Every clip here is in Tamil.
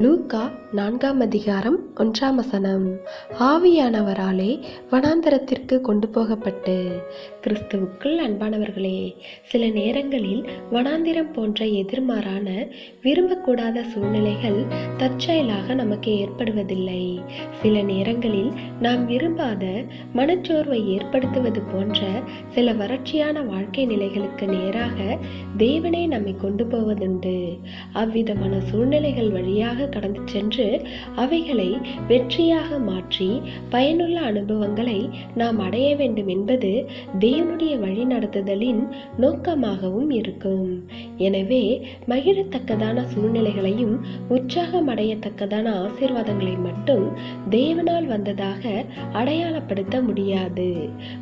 லூக்கா 4:1 ஆவியானவராலே வனாந்தரத்திற்கு கொண்டு போகப்பட்டு. கிறிஸ்துவுக்குள் அன்பானவர்களே, சில நேரங்களில் வனாந்திரம் போன்ற எதிர்மாறான விரும்பக்கூடாத சூழ்நிலைகள் தற்செயலாக நமக்கு ஏற்படுவதில்லை. சில நேரங்களில் நாம் விரும்பாத மனச்சோர்வை ஏற்படுத்துவது போன்ற சில வறட்சியான வாழ்க்கை நிலைகளுக்கு நேராக தேவனே நம்மை கொண்டு போவதுண்டு. அவ்விதமான சூழ்நிலைகள் வழியாக கடந்து சென்று அவைகளை வெற்றியாக மாற்றி பயனுள்ள அனுபவங்களை நாம் அடைய வேண்டும் என்பது தேவனுடைய வழி நடத்துதலின் நோக்கமாகவும் இருக்கும். எனவே மகிழத்தக்கதான சூழ்நிலைகளையும் உற்சாகம் அடையத்தக்கதான ஆசீர்வாதங்களை மட்டும் தேவனால் வந்ததாக அடையாளப்படுத்த முடியாது.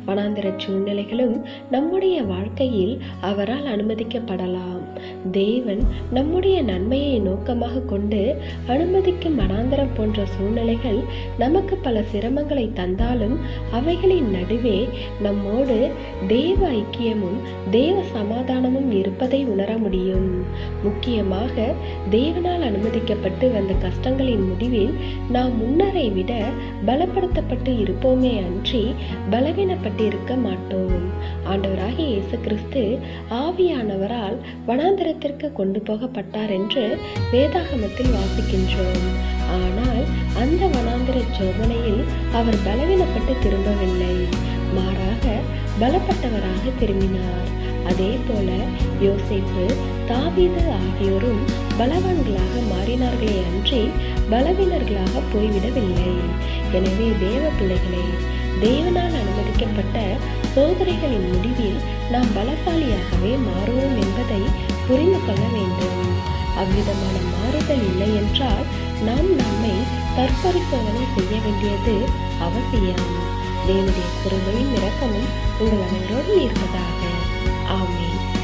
வனாந்திர சூழ்நிலைகளும் நம்முடைய வாழ்க்கையில் அவரால் அனுமதிக்கப்படலாம். தேவன் நம்முடைய நன்மையை நோக்கமாக கொண்டு அனுமதிக்கும் வனாந்தரம் போன்ற சூழ்நிலைகள் நமக்கு பல சிரமங்களை தந்தாலும் அவைகளின் நடுவே நம்மோடு தேவ ஐக்கியமும் தேவ சமாதானமும் இருப்பதை உணர முடியும். முக்கியமாக தேவனால் அனுமதிக்கப்பட்டு வந்த கஷ்டங்களின் முடிவில் நாம் முன்னரை விட பலப்படுத்தப்பட்டு இருப்போமே அன்றி பலவீனப்பட்டு இருக்க மாட்டோம். ஆண்டவராகிய இயேசு கிறிஸ்து ஆவியானவரால் வனாந்தரத்திற்கு கொண்டு போகப்பட்டார் என்று வேதாகமத்தில் வாசிக்கின்றோம். ஆனால் அந்த வனாந்திர சோதனையில் அவர் பலவீனப்பட்டு திரும்பவில்லை, மாறாக பலப்பட்டவராக திரும்பினார். அதே போல யோசேப்பு, தாவீது ஆகியோரும் பலவான்களாக மாறினார்களே அன்றி பலவீனர்களாக போய்விடவில்லை. எனவே தேவ பிள்ளைகளே, தேவனால் அனுமதிக்கப்பட்ட சோதனைகளின் முடிவில் நாம் பலசாலியாகவே மாறுவோம் என்பதை புரிந்து கொள்ள வேண்டும். அவ்விதமான மாறுதல் இல்லை என்றால் நாம் நம்மை தற்பரிசோதனை செய்ய வேண்டியது அவசியம். தேவனுடைய கிருபையும் இரக்கமும் உங்கள் அனைவரோடும் இருப்பதாக. ஆமென்.